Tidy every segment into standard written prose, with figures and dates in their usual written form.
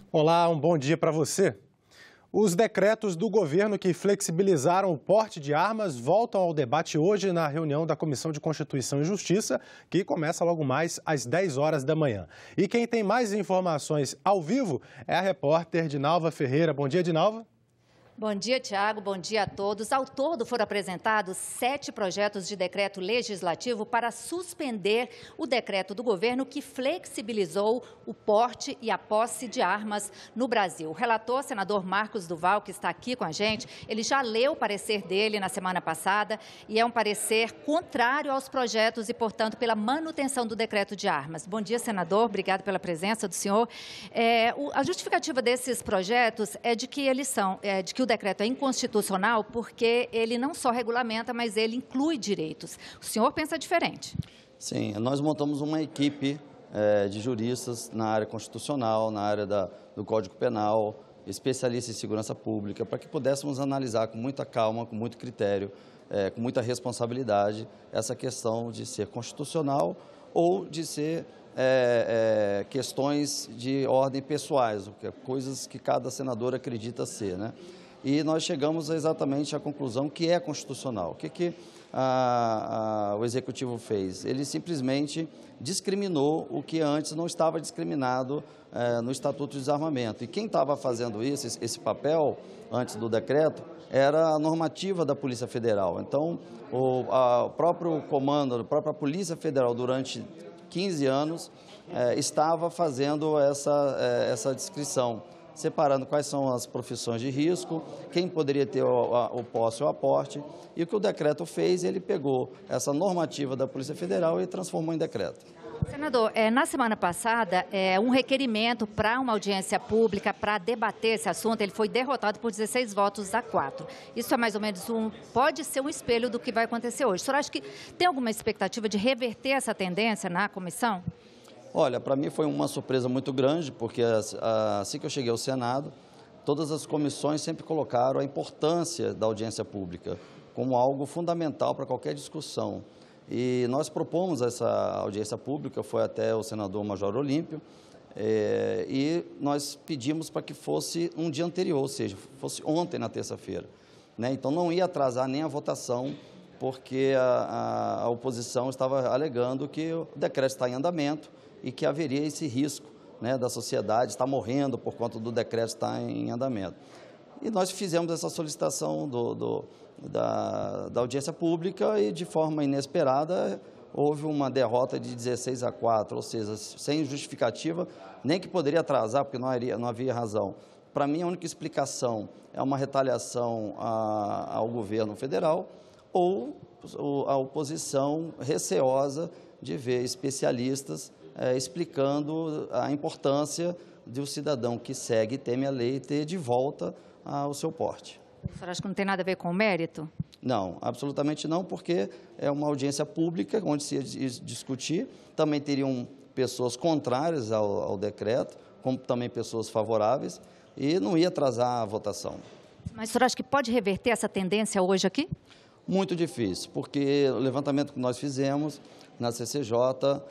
Olá, um bom dia para você. Os decretos do governo que flexibilizaram o porte de armas voltam ao debate hoje na reunião da Comissão de Constituição e Justiça, que começa logo mais às 10 horas da manhã. E quem tem mais informações ao vivo é a repórter Dinalva Ferreira. Bom dia, Dinalva. Bom dia, Tiago. Bom dia a todos. Ao todo foram apresentados 7 projetos de decreto legislativo para suspender o decreto do governo que flexibilizou o porte e a posse de armas no Brasil. O relator, senador Marcos Duval, que está aqui com a gente, ele já leu o parecer dele na semana passada e é um parecer contrário aos projetos e, portanto, pela manutenção do decreto de armas. Bom dia, senador. Obrigado pela presença do senhor. A justificativa desses projetos é de que o decreto é inconstitucional porque ele não só regulamenta, mas ele inclui direitos. O senhor pensa diferente? Sim, nós montamos uma equipe de juristas na área constitucional, na área do Código Penal, especialistas em segurança pública, para que pudéssemos analisar com muita calma, com muito critério, com muita responsabilidade, essa questão de ser constitucional ou de ser questões de ordem pessoais, coisas que cada senador acredita ser, né? E nós chegamos exatamente à conclusão que é constitucional. O que o Executivo fez? Ele simplesmente discriminou o que antes não estava discriminado no Estatuto de Desarmamento. E quem estava fazendo esse papel, antes do decreto, era a normativa da Polícia Federal. Então, o próprio comando, a própria Polícia Federal, durante 15 anos, estava fazendo essa descrição, separando quais são as profissões de risco, quem poderia ter o posse ou aporte. E o que o decreto fez, ele pegou essa normativa da Polícia Federal e transformou em decreto. Senador, na semana passada, um requerimento para uma audiência pública para debater esse assunto, ele foi derrotado por 16 votos a 4. Isso é mais ou menos pode ser um espelho do que vai acontecer hoje. O senhor acha que tem alguma expectativa de reverter essa tendência na comissão? Olha, para mim foi uma surpresa muito grande, porque assim que eu cheguei ao Senado, todas as comissões sempre colocaram a importância da audiência pública como algo fundamental para qualquer discussão. E nós propomos essa audiência pública, foi até o senador Major Olímpio, e nós pedimos para que fosse um dia anterior, ou seja, fosse ontem, na terça-feira, né? Então não ia atrasar nem a votação, porque a oposição estava alegando que o decreto está em andamento e que haveria esse risco, né, da sociedade estar morrendo por conta do decreto estar em andamento. E nós fizemos essa solicitação da audiência pública e, de forma inesperada, houve uma derrota de 16 a 4, ou seja, sem justificativa, nem que poderia atrasar, porque não havia razão. Para mim, a única explicação é uma retaliação ao governo federal ou a oposição receosa de ver especialistas explicando a importância de um cidadão que segue e teme a lei ter de volta o seu porte. O senhor acha que não tem nada a ver com o mérito? Não, absolutamente não, porque é uma audiência pública onde se ia discutir. Também teriam pessoas contrárias ao decreto, como também pessoas favoráveis, e não ia atrasar a votação. Mas o senhor acha que pode reverter essa tendência hoje aqui? Muito difícil, porque o levantamento que nós fizemos na CCJ,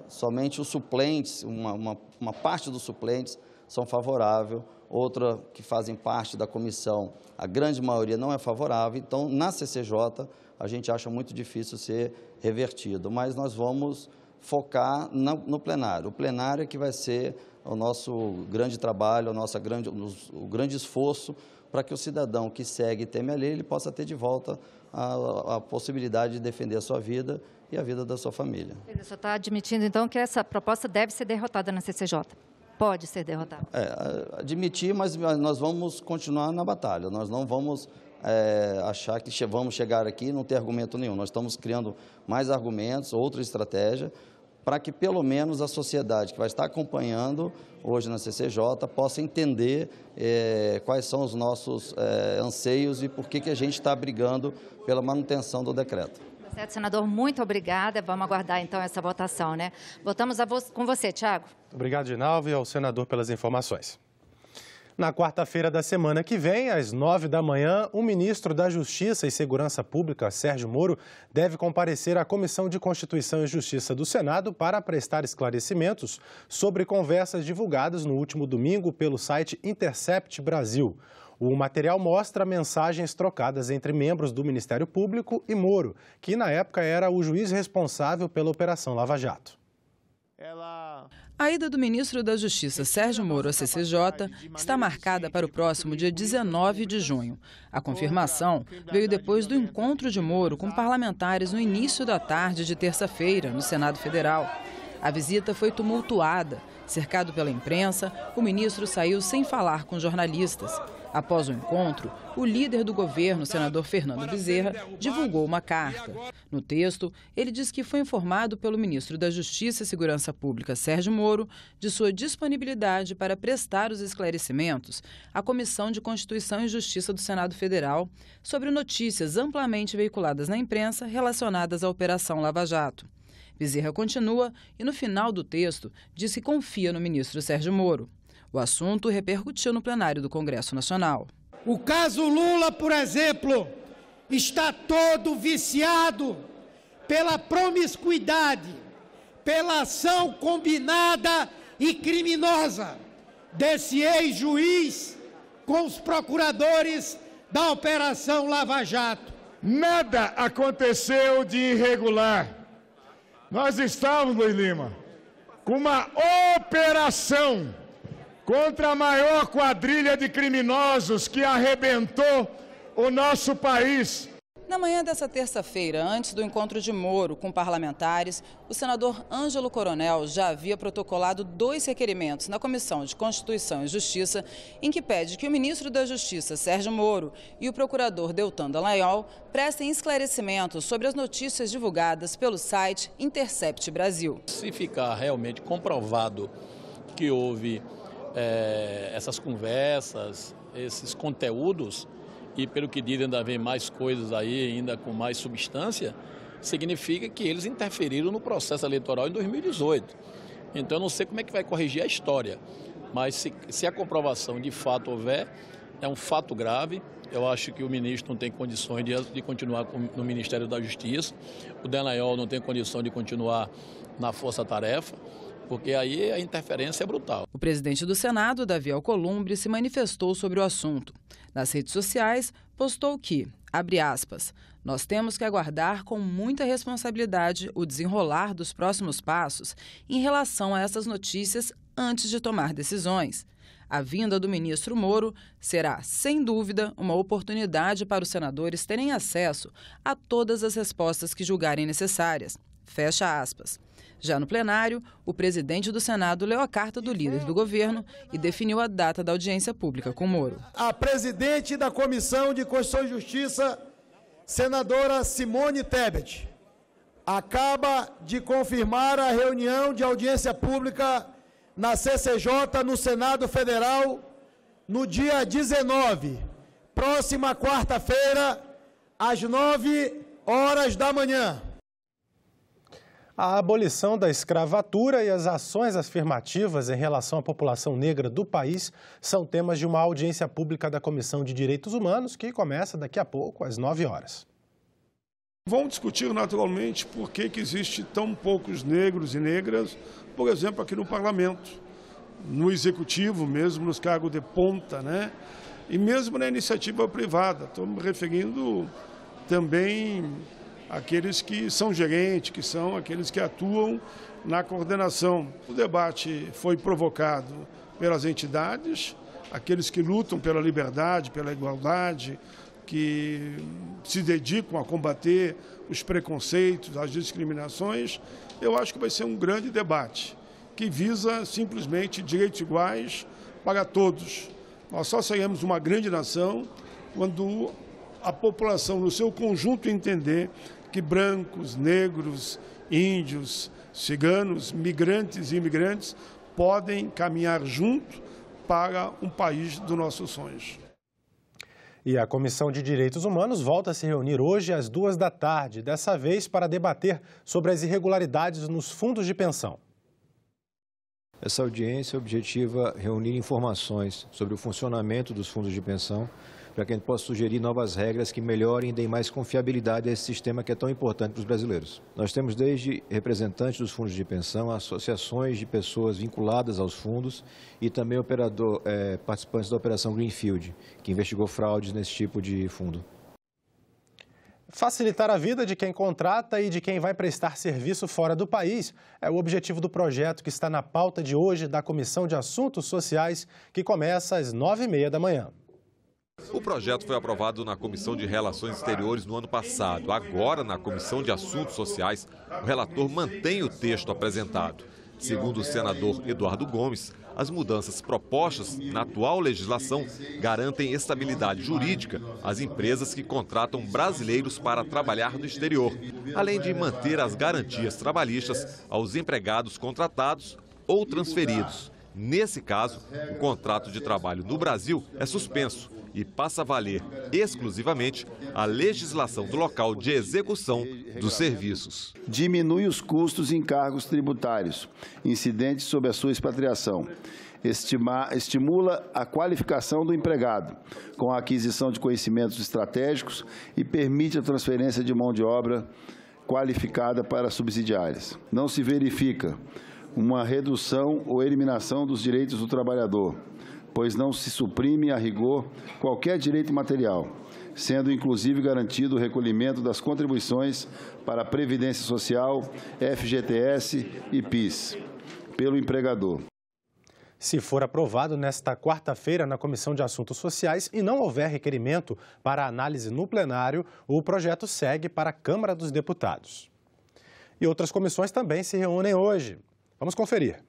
somente os suplentes, uma parte dos suplentes são favoráveis, outra que fazem parte da comissão, a grande maioria não é favorável. Então, na CCJ, a gente acha muito difícil ser revertido, mas nós vamos focar no plenário. O plenário é que vai ser o nosso grande trabalho, o grande esforço para que o cidadão que segue e teme a lei, ele possa ter de volta a possibilidade de defender a sua vida e a vida da sua família. O senhor está admitindo, então, que essa proposta deve ser derrotada na CCJ? Pode ser derrotada? Admitir, mas nós vamos continuar na batalha. Nós não vamos achar que vamos chegar aqui e não ter argumento nenhum. Nós estamos criando mais argumentos, outra estratégia, para que pelo menos a sociedade que vai estar acompanhando hoje na CCJ possa entender quais são os nossos anseios e por que a gente está brigando pela manutenção do decreto. Certo, senador, muito obrigada. Vamos aguardar, então, essa votação, né? Voltamos com você, Tiago. Obrigado, Dinalva, e ao senador pelas informações. Na quarta-feira da semana que vem, às 9 da manhã, o ministro da Justiça e Segurança Pública, Sérgio Moro, deve comparecer à Comissão de Constituição e Justiça do Senado para prestar esclarecimentos sobre conversas divulgadas no último domingo pelo site Intercept Brasil. O material mostra mensagens trocadas entre membros do Ministério Público e Moro, que na época era o juiz responsável pela Operação Lava Jato. A ida do ministro da Justiça, Sérgio Moro, à CCJ, está marcada para o próximo dia 19 de junho. A confirmação veio depois do encontro de Moro com parlamentares no início da tarde de terça-feira, no Senado Federal. A visita foi tumultuada. Cercado pela imprensa, o ministro saiu sem falar com jornalistas. Após o encontro, o líder do governo, senador Fernando Bezerra, divulgou uma carta. No texto, ele diz que foi informado pelo ministro da Justiça e Segurança Pública, Sérgio Moro, de sua disponibilidade para prestar os esclarecimentos à Comissão de Constituição e Justiça do Senado Federal sobre notícias amplamente veiculadas na imprensa relacionadas à Operação Lava Jato. Bezerra continua e, no final do texto, diz que confia no ministro Sérgio Moro. O assunto repercutiu no plenário do Congresso Nacional. O caso Lula, por exemplo, está todo viciado pela promiscuidade, pela ação combinada e criminosa desse ex-juiz com os procuradores da Operação Lava Jato. Nada aconteceu de irregular. Nós estávamos, Luiz Lima, com uma operação contra a maior quadrilha de criminosos que arrebentou o nosso país. Na manhã dessa terça-feira, antes do encontro de Moro com parlamentares, o senador Ângelo Coronel já havia protocolado 2 requerimentos na Comissão de Constituição e Justiça, em que pede que o ministro da Justiça, Sérgio Moro, e o procurador Deltan Dallagnol prestem esclarecimentos sobre as notícias divulgadas pelo site Intercept Brasil. Se ficar realmente comprovado que houve essas conversas, esses conteúdos, e pelo que dizem ainda vem mais coisas aí, ainda com mais substância, significa que eles interferiram no processo eleitoral em 2018. Então eu não sei como é que vai corrigir a história, mas se a comprovação de fato houver, é um fato grave. Eu acho que o ministro não tem condições de continuar no Ministério da Justiça, o Dallagnol não tem condição de continuar na força-tarefa, porque aí a interferência é brutal. O presidente do Senado, Davi Alcolumbre, se manifestou sobre o assunto. Nas redes sociais, postou que, abre aspas, nós temos que aguardar com muita responsabilidade o desenrolar dos próximos passos em relação a essas notícias antes de tomar decisões. A vinda do ministro Moro será, sem dúvida, uma oportunidade para os senadores terem acesso a todas as respostas que julgarem necessárias. Fecha aspas. Já no plenário, o presidente do Senado leu a carta do líder do governo e definiu a data da audiência pública com Moro. A presidente da Comissão de Constituição e Justiça, senadora Simone Tebet, acaba de confirmar a reunião de audiência pública na CCJ, no Senado Federal, no dia 19, próxima quarta-feira, às 9 horas da manhã. A abolição da escravatura e as ações afirmativas em relação à população negra do país são temas de uma audiência pública da Comissão de Direitos Humanos, que começa daqui a pouco, às 9 horas. Vamos discutir naturalmente por que existe tão poucos negros e negras, por exemplo, aqui no Parlamento, no Executivo mesmo, nos cargos de ponta, né? E mesmo na iniciativa privada. Estou me referindo também aqueles que são gerentes, que são aqueles que atuam na coordenação. O debate foi provocado pelas entidades, aqueles que lutam pela liberdade, pela igualdade, que se dedicam a combater os preconceitos, as discriminações. Eu acho que vai ser um grande debate, que visa simplesmente direitos iguais para todos. Nós só seremos uma grande nação quando a população, no seu conjunto, entender que brancos, negros, índios, ciganos, migrantes e imigrantes podem caminhar junto para um país dos nossos sonhos. E a Comissão de Direitos Humanos volta a se reunir hoje às 2 da tarde, dessa vez para debater sobre as irregularidades nos fundos de pensão. Essa audiência objetiva reunir informações sobre o funcionamento dos fundos de pensão, para que a gente possa sugerir novas regras que melhorem e deem mais confiabilidade a esse sistema que é tão importante para os brasileiros. Nós temos desde representantes dos fundos de pensão, associações de pessoas vinculadas aos fundos e também participantes da Operação Greenfield, que investigou fraudes nesse tipo de fundo. Facilitar a vida de quem contrata e de quem vai prestar serviço fora do país é o objetivo do projeto que está na pauta de hoje da Comissão de Assuntos Sociais, que começa às 9h30 da manhã. O projeto foi aprovado na Comissão de Relações Exteriores no ano passado. Agora, na Comissão de Assuntos Sociais, o relator mantém o texto apresentado. Segundo o senador Eduardo Gomes, as mudanças propostas na atual legislação garantem estabilidade jurídica às empresas que contratam brasileiros para trabalhar no exterior, além de manter as garantias trabalhistas aos empregados contratados ou transferidos. Nesse caso, o contrato de trabalho no Brasil é suspenso e passa a valer exclusivamente a legislação do local de execução dos serviços. Diminui os custos e encargos tributários incidentes sobre a sua expatriação. Estimula a qualificação do empregado, com a aquisição de conhecimentos estratégicos e permite a transferência de mão de obra qualificada para subsidiárias. Não se verifica uma redução ou eliminação dos direitos do trabalhador, pois não se suprime a rigor qualquer direito material, sendo inclusive garantido o recolhimento das contribuições para a Previdência Social, FGTS e PIS, pelo empregador. Se for aprovado nesta quarta-feira na Comissão de Assuntos Sociais e não houver requerimento para análise no plenário, o projeto segue para a Câmara dos Deputados. E outras comissões também se reúnem hoje. Vamos conferir.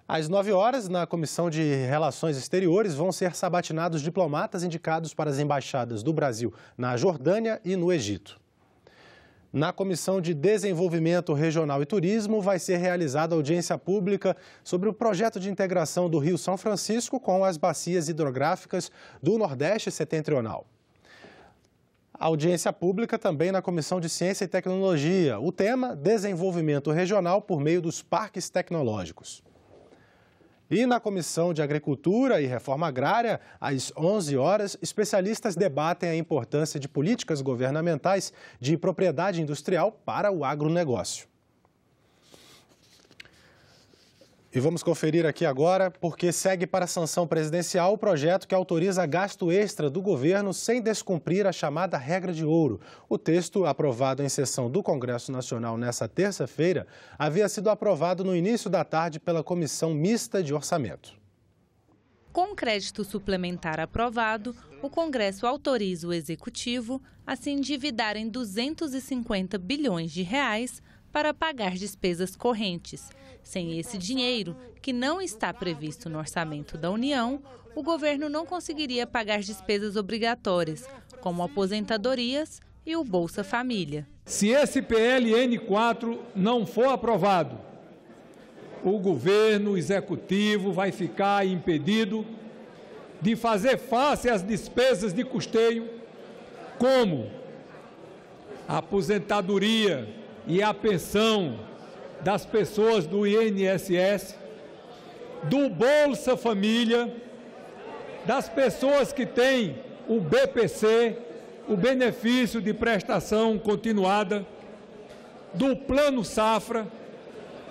Às 9h, na Comissão de Relações Exteriores, vão ser sabatinados diplomatas indicados para as embaixadas do Brasil na Jordânia e no Egito. Na Comissão de Desenvolvimento Regional e Turismo, vai ser realizada audiência pública sobre o projeto de integração do Rio São Francisco com as bacias hidrográficas do Nordeste Setentrional. Audiência pública também na Comissão de Ciência e Tecnologia. O tema, desenvolvimento regional por meio dos parques tecnológicos. E na Comissão de Agricultura e Reforma Agrária, às 11h, especialistas debatem a importância de políticas governamentais de propriedade industrial para o agronegócio. E vamos conferir aqui agora, porque segue para a sanção presidencial o projeto que autoriza gasto extra do governo sem descumprir a chamada regra de ouro. O texto, aprovado em sessão do Congresso Nacional nesta terça-feira, havia sido aprovado no início da tarde pela Comissão Mista de Orçamento. Com crédito suplementar aprovado, o Congresso autoriza o Executivo a se endividar em 250 bilhões de reais para pagar despesas correntes. Sem esse dinheiro, que não está previsto no orçamento da União, o governo não conseguiria pagar despesas obrigatórias, como aposentadorias e o Bolsa Família. Se esse PLN 4 não for aprovado, o governo, o executivo vai ficar impedido de fazer face às despesas de custeio, como a aposentadoria e a pensão das pessoas do INSS, do Bolsa Família, das pessoas que têm o BPC, o benefício de prestação continuada, do Plano Safra.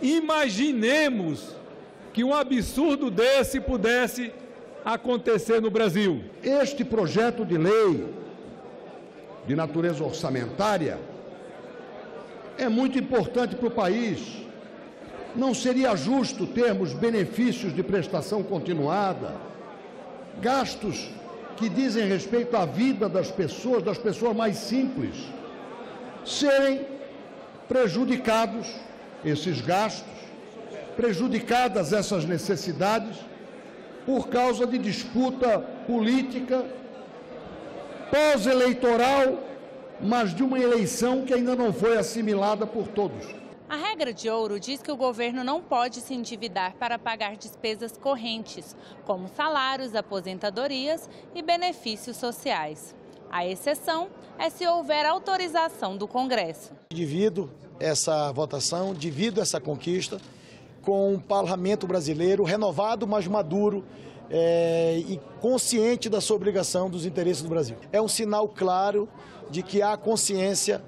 Imaginemos que um absurdo desse pudesse acontecer no Brasil. Este projeto de lei de natureza orçamentária é muito importante para o país. Não seria justo termos benefícios de prestação continuada, gastos que dizem respeito à vida das pessoas mais simples, serem prejudicados esses gastos, prejudicadas essas necessidades, por causa de disputa política pós-eleitoral, mas de uma eleição que ainda não foi assimilada por todos. A regra de ouro diz que o governo não pode se endividar para pagar despesas correntes, como salários, aposentadorias e benefícios sociais. A exceção é se houver autorização do Congresso. Divido essa votação, divido essa conquista com o parlamento brasileiro renovado, mas maduro e consciente da sua obrigação dos interesses do Brasil. É um sinal claro de que há consciência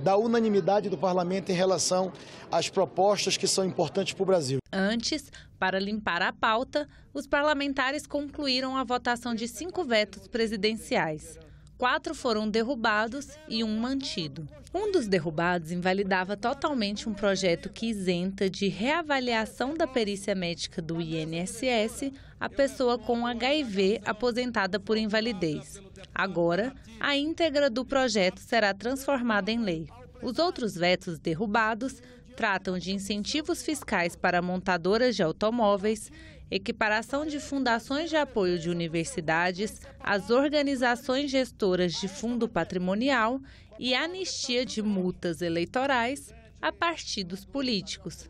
da unanimidade do parlamento em relação às propostas que são importantes para o Brasil. Antes, para limpar a pauta, os parlamentares concluíram a votação de 5 vetos presidenciais. 4 foram derrubados e 1 mantido. Um dos derrubados invalidava totalmente um projeto que isenta de reavaliação da perícia médica do INSS a pessoa com HIV aposentada por invalidez. Agora, a íntegra do projeto será transformada em lei. Os outros vetos derrubados tratam de incentivos fiscais para montadoras de automóveis, equiparação de fundações de apoio de universidades, as organizações gestoras de fundo patrimonial e anistia de multas eleitorais a partidos políticos.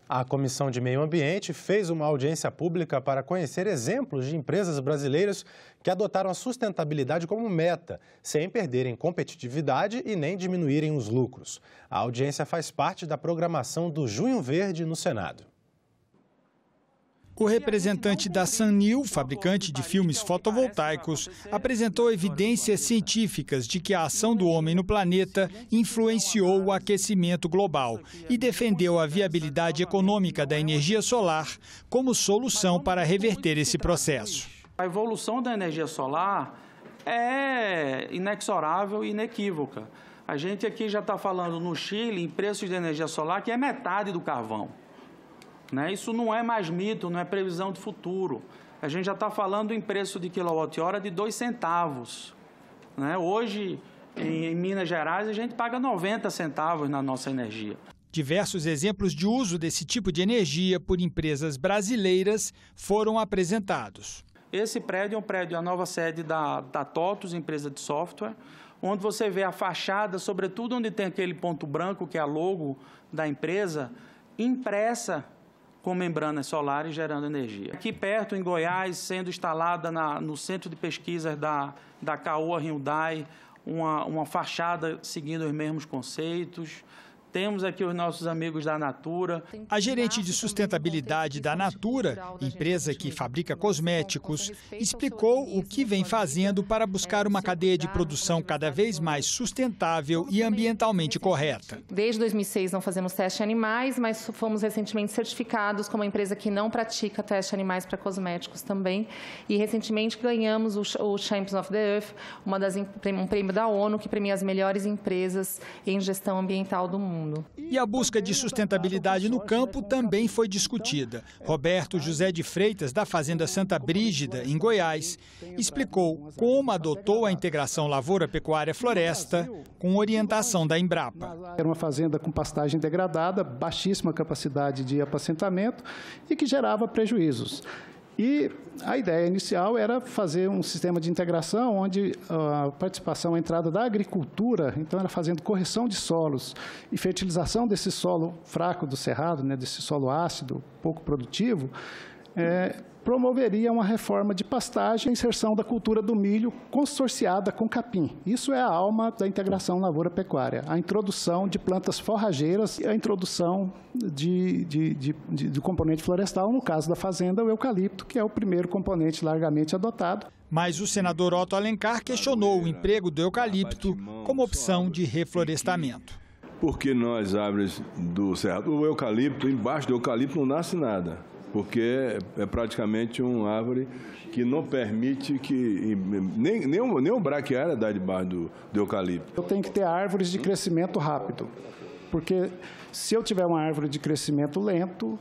A Comissão de Meio Ambiente fez uma audiência pública para conhecer exemplos de empresas brasileiras que adotaram a sustentabilidade como meta, sem perderem competitividade e nem diminuírem os lucros. A audiência faz parte da programação do Junho Verde no Senado. O representante da Sanil, fabricante de filmes fotovoltaicos, apresentou evidências científicas de que a ação do homem no planeta influenciou o aquecimento global e defendeu a viabilidade econômica da energia solar como solução para reverter esse processo. A evolução da energia solar é inexorável e inequívoca. A gente aqui já está falando no Chile em preços de energia solar que é metade do carvão. Isso não é mais mito, não é previsão de futuro. A gente já está falando em preço de quilowatt-hora de 2 centavos. Hoje, em Minas Gerais, a gente paga 90 centavos na nossa energia. Diversos exemplos de uso desse tipo de energia por empresas brasileiras foram apresentados. Esse prédio é um prédio, a nova sede da TOTUS, empresa de software, onde você vê a fachada, sobretudo onde tem aquele ponto branco, que é a logo da empresa, impressa com membranas solares gerando energia. Aqui perto, em Goiás, sendo instalada no centro de pesquisas da Caoa Hyundai, uma fachada seguindo os mesmos conceitos. Temos aqui os nossos amigos da Natura. A gerente de sustentabilidade da Natura, empresa que fabrica cosméticos, explicou o que vem fazendo para buscar uma cadeia de produção cada vez mais sustentável e ambientalmente correta. Desde 2006 não fazemos teste em animais, mas fomos recentemente certificados como uma empresa que não pratica teste em animais para cosméticos também. E recentemente ganhamos o Champions of the Earth, um prêmio da ONU que premia as melhores empresas em gestão ambiental do mundo. E a busca de sustentabilidade no campo também foi discutida. Roberto José de Freitas, da Fazenda Santa Brígida, em Goiás, explicou como adotou a integração lavoura-pecuária-floresta com orientação da Embrapa. Era uma fazenda com pastagem degradada, baixíssima capacidade de apacentamento e que gerava prejuízos. E a ideia inicial era fazer um sistema de integração onde a participação, a entrada da agricultura, então era fazendo correção de solos e fertilização desse solo fraco do cerrado, desse solo ácido, pouco produtivo, promoveria uma reforma de pastagem e inserção da cultura do milho consorciada com capim. Isso é a alma da integração lavoura-pecuária, a introdução de plantas forrageiras e a introdução do componente florestal, no caso da fazenda, o eucalipto, que é o primeiro componente largamente adotado. Mas o senador Otto Alencar questionou o emprego do eucalipto como opção de reflorestamento. Porque nas árvores do cerrado, o eucalipto, embaixo do eucalipto não nasce nada. Porque é praticamente uma árvore que não permite que nem o braquiária dá debaixo do eucalipto. Eu tenho que ter árvores de crescimento rápido, porque se eu tiver uma árvore de crescimento lento,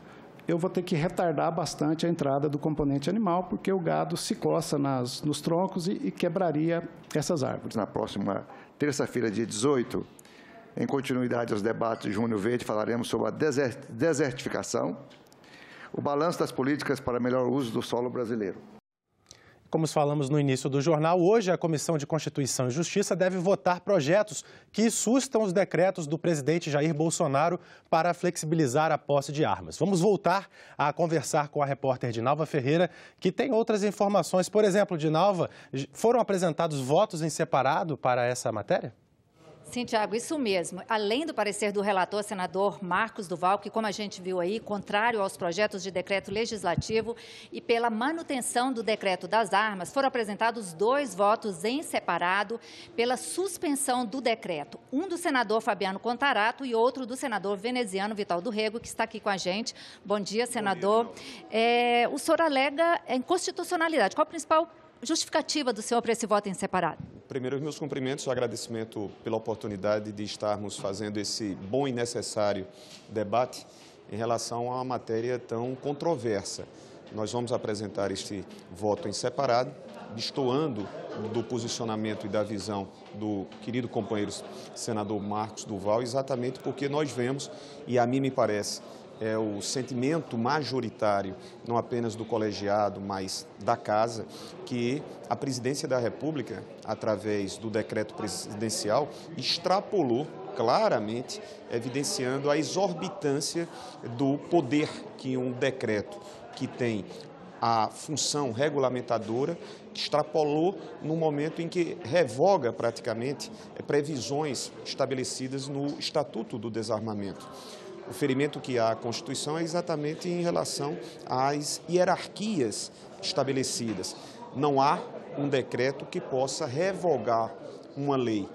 eu vou ter que retardar bastante a entrada do componente animal, porque o gado se coça nos troncos e quebraria essas árvores. Na próxima terça-feira, dia 18, em continuidade aos debates de Junho Verde, falaremos sobre a desertificação, o balanço das políticas para melhor uso do solo brasileiro. Como falamos no início do jornal, hoje a Comissão de Constituição e Justiça deve votar projetos que sustam os decretos do presidente Jair Bolsonaro para flexibilizar a posse de armas. Vamos voltar a conversar com a repórter Dinalva Ferreira, que tem outras informações. Por exemplo, Dinalva, foram apresentados votos em separado para essa matéria? Sim, Tiago, isso mesmo. Além do parecer do relator, senador Marcos Duval, que, como a gente viu aí, contrário aos projetos de decreto legislativo e pela manutenção do decreto das armas, foram apresentados 2 votos em separado pela suspensão do decreto. Um do senador Fabiano Contarato e outro do senador veneziano Vital do Rego, que está aqui com a gente. Bom dia, senador. O senhor alega inconstitucionalidade. Qual a principal justificativa do senhor para esse voto em separado? Primeiro, os meus cumprimentos, o agradecimento pela oportunidade de estarmos fazendo esse bom e necessário debate em relação a uma matéria tão controversa. Nós vamos apresentar este voto em separado, destoando do posicionamento e da visão do querido companheiro senador Marcos Duval, exatamente porque nós vemos, e a mim me parece, é o sentimento majoritário, não apenas do colegiado, mas da Casa, que a Presidência da República, através do decreto presidencial, extrapolou claramente, evidenciando a exorbitância do poder que um decreto que tem a função regulamentadora extrapolou no momento em que revoga praticamente previsões estabelecidas no Estatuto do Desarmamento. O ferimento que há à Constituição é exatamente em relação às hierarquias estabelecidas. Não há um decreto que possa revogar uma lei.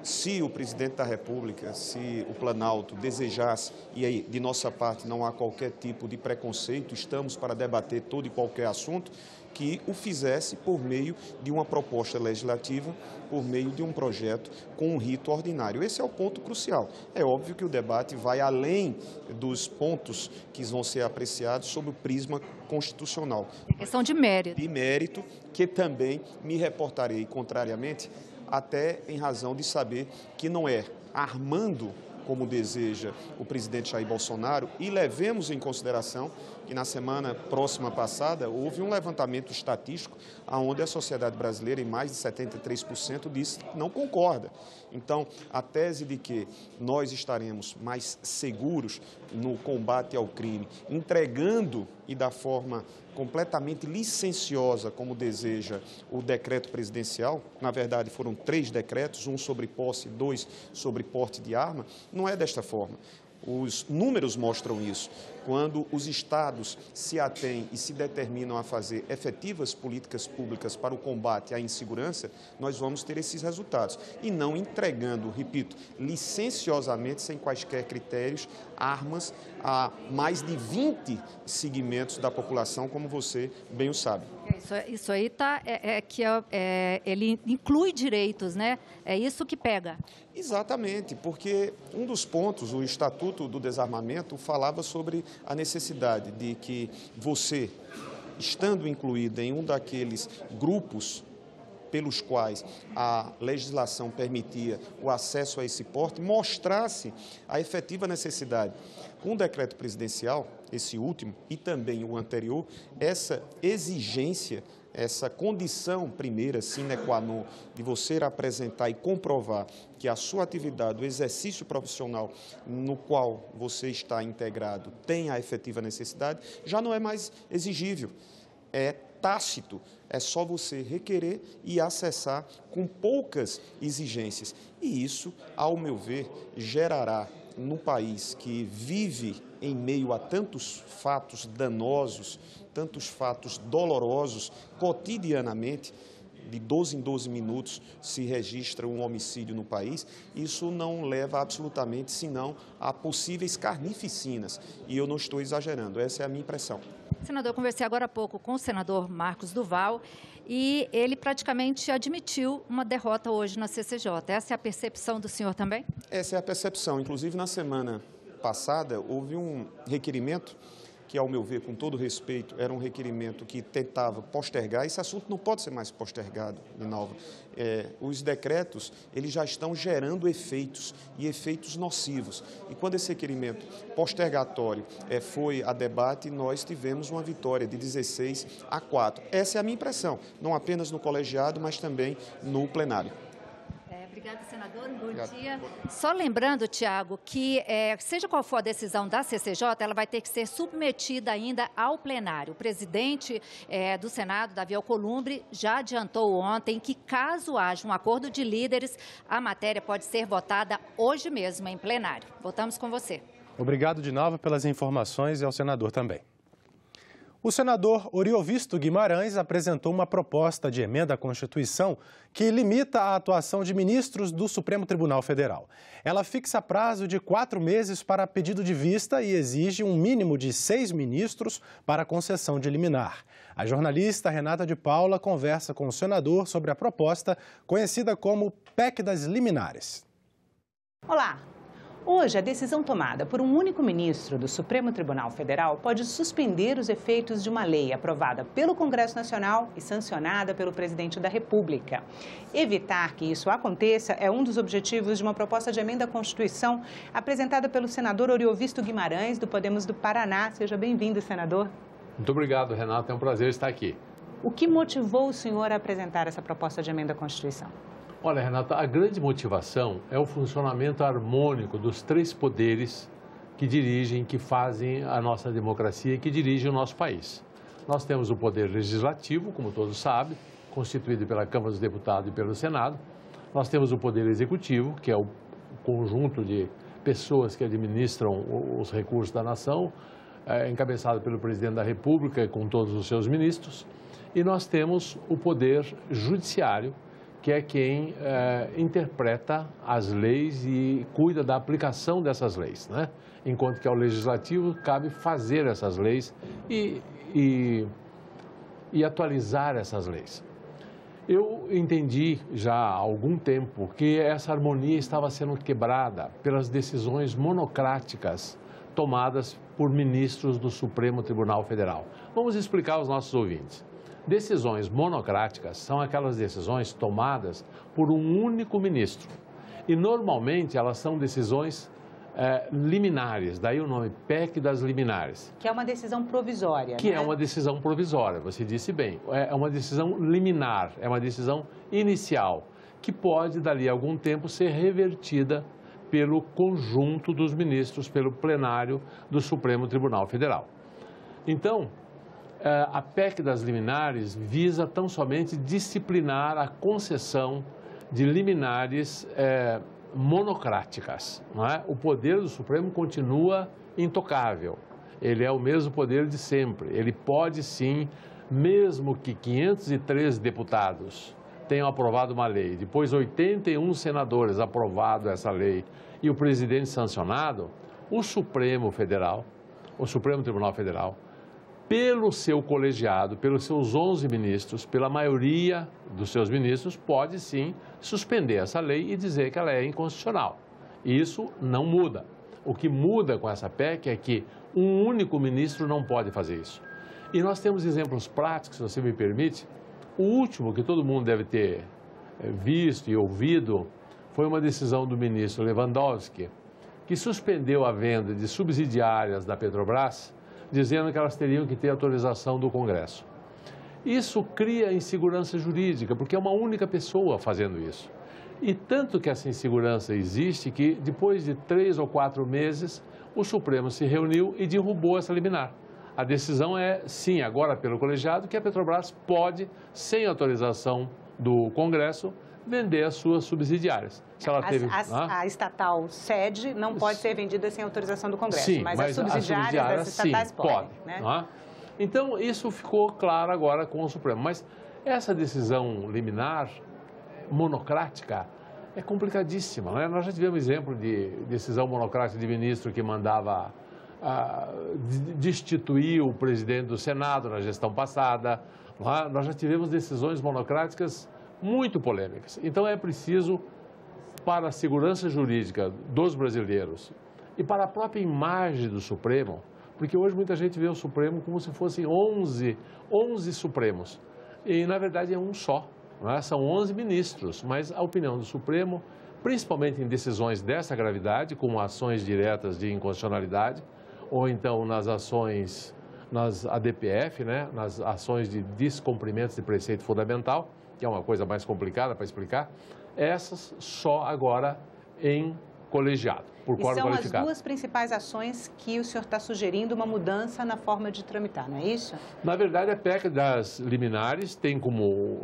Se o presidente da República, se o Planalto desejasse, e aí de nossa parte não há qualquer tipo de preconceito, estamos para debater todo e qualquer assunto, que o fizesse por meio de uma proposta legislativa, por meio de um projeto com um rito ordinário. Esse é o ponto crucial. É óbvio que o debate vai além dos pontos que vão ser apreciados sob o prisma constitucional. É questão de mérito. De mérito, que também me reportarei contrariamente, até em razão de saber que não é armando como deseja o presidente Jair Bolsonaro, e levemos em consideração que na semana próxima passada houve um levantamento estatístico onde a sociedade brasileira, em mais de 73%, disse que não concorda. Então, a tese de que nós estaremos mais seguros no combate ao crime, entregando e da forma completamente licenciosa, como deseja o decreto presidencial, na verdade foram 3 decretos, um sobre posse, 2 sobre porte de arma, não é desta forma. Os números mostram isso. Quando os estados se atêm e se determinam a fazer efetivas políticas públicas para o combate à insegurança, nós vamos ter esses resultados. E não entregando, repito, licenciosamente, sem quaisquer critérios, armas a mais de 20 segmentos da população, como você bem o sabe. Isso aí ele inclui direitos, né? É isso que pega. Exatamente, porque um dos pontos, o Estatuto do Desarmamento, falava sobre a necessidade de que você, estando incluído em um daqueles grupos pelos quais a legislação permitia o acesso a esse porte, mostrasse a efetiva necessidade. Com o decreto presidencial, esse último e também o anterior, essa exigência, essa condição primeira, sine qua non, de você apresentar e comprovar que a sua atividade, o exercício profissional no qual você está integrado tem a efetiva necessidade, já não é mais exigível, é tácito, é só você requerer e acessar com poucas exigências. E isso, ao meu ver, gerará no país que vive em meio a tantos fatos danosos, tantos fatos dolorosos, cotidianamente, de 12 em 12 minutos se registra um homicídio no país, isso não leva absolutamente, senão, a possíveis carnificinas. E eu não estou exagerando, essa é a minha impressão. Senador, eu conversei agora há pouco com o senador Marcos Duval e ele praticamente admitiu uma derrota hoje na CCJ. Essa é a percepção do senhor também? Essa é a percepção. Inclusive, na semana passada, houve um requerimento que, ao meu ver, com todo respeito, era um requerimento que tentava postergar. Esse assunto não pode ser mais postergado, Linalva. Os decretos, eles já estão gerando efeitos, e efeitos nocivos. E quando esse requerimento postergatório foi a debate, nós tivemos uma vitória de 16-4. Essa é a minha impressão, não apenas no colegiado, mas também no plenário. Obrigada, senador. Bom dia. Só lembrando, Tiago, que seja qual for a decisão da CCJ, ela vai ter que ser submetida ainda ao plenário. O presidente do Senado, Davi Alcolumbre, já adiantou ontem que, caso haja um acordo de líderes, a matéria pode ser votada hoje mesmo em plenário. Voltamos com você. Obrigado, Dinalva, pelas informações e ao senador também. O senador Oriovisto Guimarães apresentou uma proposta de emenda à Constituição que limita a atuação de ministros do Supremo Tribunal Federal. Ela fixa prazo de 4 meses para pedido de vista e exige um mínimo de 6 ministros para concessão de liminar. A jornalista Renata de Paula conversa com o senador sobre a proposta conhecida como PEC das Liminares. Olá! Hoje, a decisão tomada por um único ministro do Supremo Tribunal Federal pode suspender os efeitos de uma lei aprovada pelo Congresso Nacional e sancionada pelo presidente da República. Evitar que isso aconteça é um dos objetivos de uma proposta de emenda à Constituição apresentada pelo senador Oriovisto Guimarães, do Podemos do Paraná. Seja bem-vindo, senador. Muito obrigado, Renato. É um prazer estar aqui. O que motivou o senhor a apresentar essa proposta de emenda à Constituição? Olha, Renata, a grande motivação é o funcionamento harmônico dos 3 poderes que dirigem, que fazem a nossa democracia e que dirigem o nosso país. Nós temos o poder legislativo, como todos sabem, constituído pela Câmara dos Deputados e pelo Senado. Nós temos o poder executivo, que é o conjunto de pessoas que administram os recursos da nação, encabeçado pelo presidente da República com todos os seus ministros. E nós temos o poder judiciário, que é quem interpreta as leis e cuida da aplicação dessas leis, né? Enquanto que ao legislativo cabe fazer essas leis e atualizar essas leis. Eu entendi já há algum tempo que essa harmonia estava sendo quebrada pelas decisões monocráticas tomadas por ministros do Supremo Tribunal Federal. Vamos explicar aos nossos ouvintes. Decisões monocráticas são aquelas decisões tomadas por um único ministro. E, normalmente, elas são decisões liminares, daí o nome PEC das liminares. Que é uma decisão provisória, Que né? é uma decisão provisória, você disse bem. É uma decisão liminar, é uma decisão inicial, que pode, dali a algum tempo, ser revertida pelo conjunto dos ministros, pelo plenário do Supremo Tribunal Federal. Então, a PEC das liminares visa tão somente disciplinar a concessão de liminares monocráticas, não é? O poder do Supremo continua intocável, ele é o mesmo poder de sempre. Ele pode sim, mesmo que 503 deputados tenham aprovado uma lei, depois 81 senadores aprovado essa lei e o presidente sancionado, o Supremo Tribunal Federal, pelo seu colegiado, pelos seus 11 ministros, pela maioria dos seus ministros, pode sim suspender essa lei e dizer que ela é inconstitucional. E isso não muda. O que muda com essa PEC é que um único ministro não pode fazer isso. E nós temos exemplos práticos, se você me permite. O último que todo mundo deve ter visto e ouvido foi uma decisão do ministro Lewandowski, que suspendeu a venda de subsidiárias da Petrobras, dizendo que elas teriam que ter autorização do Congresso. Isso cria insegurança jurídica, porque é uma única pessoa fazendo isso. E tanto que essa insegurança existe que, depois de 3 ou 4 meses, o Supremo se reuniu e derrubou essa liminar. A decisão é, sim, agora pelo colegiado, que a Petrobras pode, sem autorização do Congresso, vender as suas subsidiárias. Se ela a estatal sede não pode ser vendida sem autorização do Congresso, sim, mas as subsidiárias das estatais sim, podem. Né? Então, isso ficou claro agora com o Supremo. Mas essa decisão liminar monocrática é complicadíssima, né? Nós já tivemos exemplo de decisão monocrática de ministro que mandava destituir o presidente do Senado na gestão passada. Nós já tivemos decisões monocráticas muito polêmicas. Então, é preciso, para a segurança jurídica dos brasileiros e para a própria imagem do Supremo, porque hoje muita gente vê o Supremo como se fossem 11 Supremos. E, na verdade, é um só. Não é? São 11 ministros, mas a opinião do Supremo, principalmente em decisões dessa gravidade, como ações diretas de inconstitucionalidade, ou então nas ações, nas ADPF, né? Nas ações de descumprimento de preceito fundamental, que é uma coisa mais complicada para explicar, Essas só agora em colegiado, por quórum qualificado. E são as duas principais ações que o senhor está sugerindo uma mudança na forma de tramitar, não é isso? Na verdade, a PEC das liminares tem como,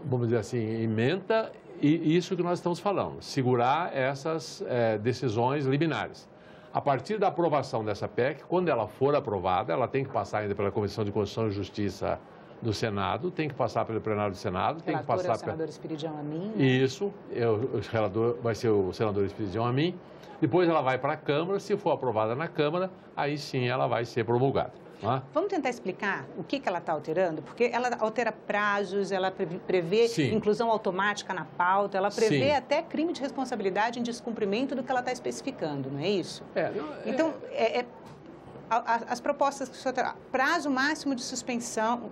vamos dizer assim, ementa e isso que nós estamos falando, segurar essas decisões liminares. A partir da aprovação dessa PEC, quando ela for aprovada, ela tem que passar ainda pela Comissão de Constituição e Justiça do Senado, tem que passar pelo plenário do Senado, tem que passar... É o senador Espiridião Amin. Né? Isso, o relator vai ser o senador Espiridião Amin. Depois ela vai para a Câmara, se for aprovada na Câmara, aí sim ela vai ser promulgada. Não é? Vamos tentar explicar o que ela está alterando? Porque ela altera prazos, ela prevê inclusão automática na pauta, ela prevê até crime de responsabilidade em descumprimento do que ela está especificando, não é isso? Então, as propostas que o senhor terá, prazo máximo de suspensão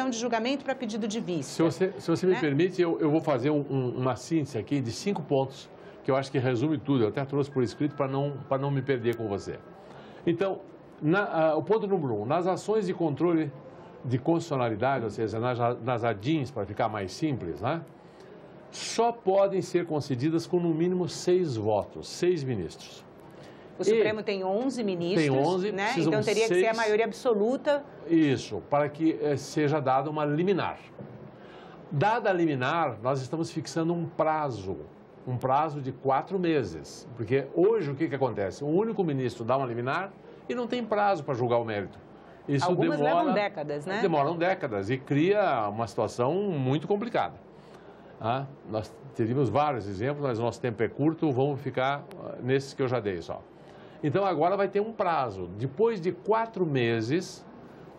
de julgamento para pedido de vista. Se você me permite, eu vou fazer uma síntese aqui de 5 pontos, que eu acho que resume tudo. Eu até trouxe por escrito para não me perder com você. Então, o ponto número 1, nas ações de controle de constitucionalidade, ou seja, nas ADINs, para ficar mais simples, né, só podem ser concedidas com no mínimo 6 votos, 6 ministros. O Supremo tem 11 ministros, tem 11, né? Então teria que ser a maioria absoluta. Isso, para que seja dada uma liminar. Dada a liminar, nós estamos fixando um prazo de 4 meses. Porque hoje o que acontece? O único ministro dá uma liminar e não tem prazo para julgar o mérito. Isso Algumas levam décadas, né? Demoram décadas e cria uma situação muito complicada. Nós teríamos vários exemplos, mas o nosso tempo é curto, vamos ficar nesses que eu já dei só. Então, agora vai ter um prazo. Depois de 4 meses,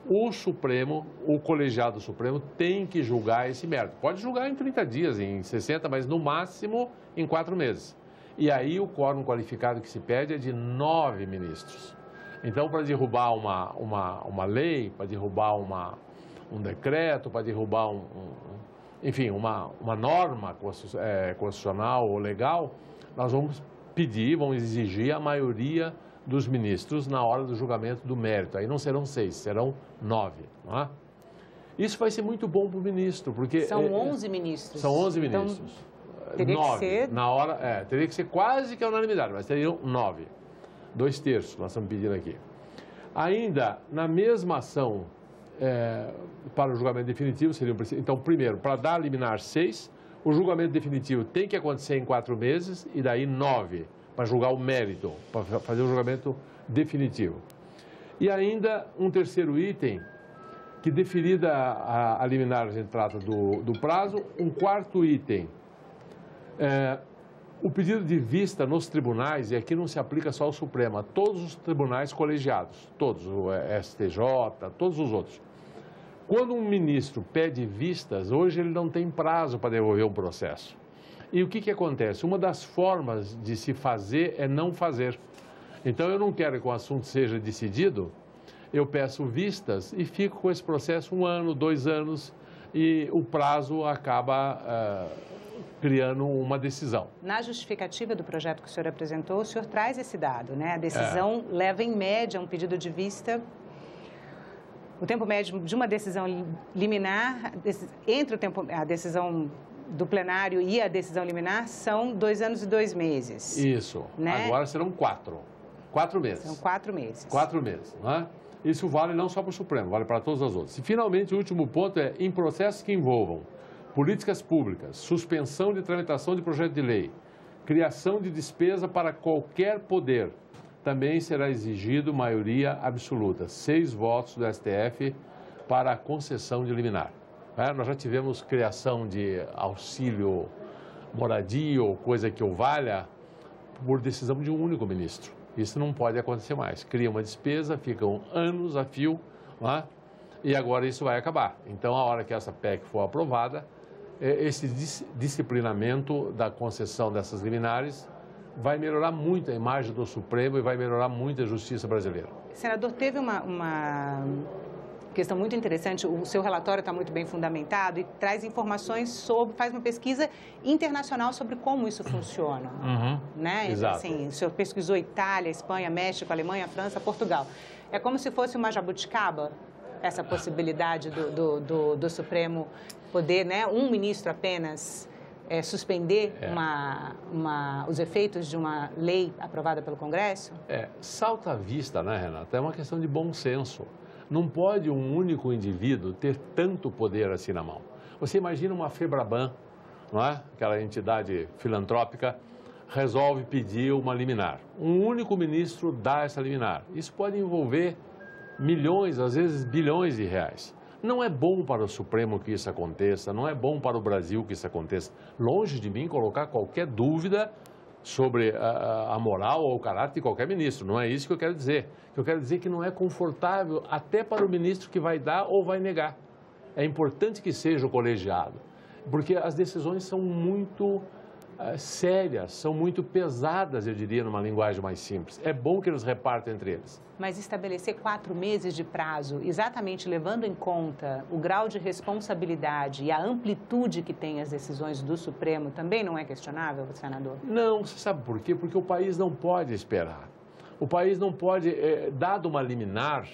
o colegiado Supremo tem que julgar esse mérito. Pode julgar em 30 dias, em 60, mas no máximo em 4 meses. E aí o quórum qualificado que se pede é de 9 ministros. Então, para derrubar uma lei, para derrubar um decreto, para derrubar enfim, uma norma constitucional ou legal, nós vamos exigir a maioria dos ministros na hora do julgamento do mérito. Aí não serão 6, serão 9. Não é? Isso vai ser muito bom para o ministro, porque... São 11 ministros. São 11 ministros. Então, teria 9. Que ser... Na hora, teria que ser quase que a unanimidade, mas teriam 9. 2/3, nós estamos pedindo aqui. Ainda, na mesma ação, para o julgamento definitivo, então, primeiro, para dar a liminar 6, o julgamento definitivo tem que acontecer em 4 meses e daí 9, para julgar o mérito, para fazer o julgamento definitivo. E ainda um terceiro item, que deferida a liminar a gente trata do prazo, um quarto item, o pedido de vista nos tribunais, e aqui não se aplica só ao Supremo, a todos os tribunais colegiados, todos, o STJ, todos os outros. Quando um ministro pede vistas, hoje ele não tem prazo para devolver um processo. E o que acontece? Uma das formas de se fazer é não fazer. Então, eu não quero que o assunto seja decidido, eu peço vistas e fico com esse processo 1 ano, 2 anos, e o prazo acaba criando uma decisão. Na justificativa do projeto que o senhor apresentou, o senhor traz esse dado, né? A decisão leva, em média, um pedido de vista... O tempo médio de uma decisão liminar, entre a decisão do plenário e a decisão liminar, são 2 anos e 2 meses. Isso. Né? Agora serão 4. 4 meses. São 4 meses. 4 meses. Né? Isso vale não só para o Supremo, vale para todas as outras. E, finalmente, o último ponto é, em processos que envolvam políticas públicas, suspensão de tramitação de projeto de lei, criação de despesa para qualquer poder, também será exigido maioria absoluta, 6 votos do STF para a concessão de liminar. Nós já tivemos criação de auxílio moradia ou coisa que o valha por decisão de um único ministro. Isso não pode acontecer mais. Cria uma despesa, ficam anos a fio, e agora isso vai acabar. Então, a hora que essa PEC for aprovada, esse disciplinamento da concessão dessas liminares vai melhorar muito a imagem do Supremo e vai melhorar muito a justiça brasileira. Senador, teve uma questão muito interessante, o seu relatório está muito bem fundamentado e traz informações faz uma pesquisa internacional sobre como isso funciona. Né? Exato. Assim, o senhor pesquisou Itália, Espanha, México, Alemanha, França, Portugal. É como se fosse uma jabuticaba, essa possibilidade do Supremo poder, né, um ministro apenas suspender os efeitos de uma lei aprovada pelo Congresso? Salta à vista, né, Renata? É uma questão de bom senso. Não pode um único indivíduo ter tanto poder assim na mão. Você imagina uma Febraban, não é? Aquela entidade filantrópica, resolve pedir uma liminar. Um único ministro dá essa liminar. Isso pode envolver milhões, às vezes bilhões de reais. Não é bom para o Supremo que isso aconteça, não é bom para o Brasil que isso aconteça. Longe de mim colocar qualquer dúvida sobre a moral ou o caráter de qualquer ministro. Não é isso que eu quero dizer. Eu quero dizer que não é confortável até para o ministro que vai dar ou vai negar. É importante que seja o colegiado, porque as decisões são muito sérias, são muito pesadas, eu diria, numa linguagem mais simples. É bom que eles repartam entre eles. Mas estabelecer 4 meses de prazo, exatamente levando em conta o grau de responsabilidade e a amplitude que tem as decisões do Supremo, também não é questionável, senador? Não, você sabe por quê? Porque o país não pode esperar. O país não pode, dado uma liminar,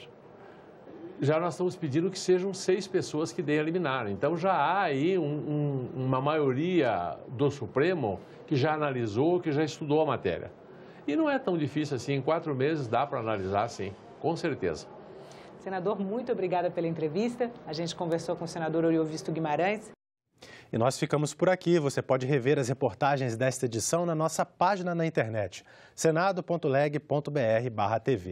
já nós estamos pedindo que sejam 6 pessoas que deem a liminar. Então já há aí uma maioria do Supremo que já analisou, que já estudou a matéria. E não é tão difícil assim, em 4 meses dá para analisar sim, com certeza. Senador, muito obrigada pela entrevista. A gente conversou com o senador Oriovisto Guimarães. E nós ficamos por aqui. Você pode rever as reportagens desta edição na nossa página na internet, senado.leg.br/tv.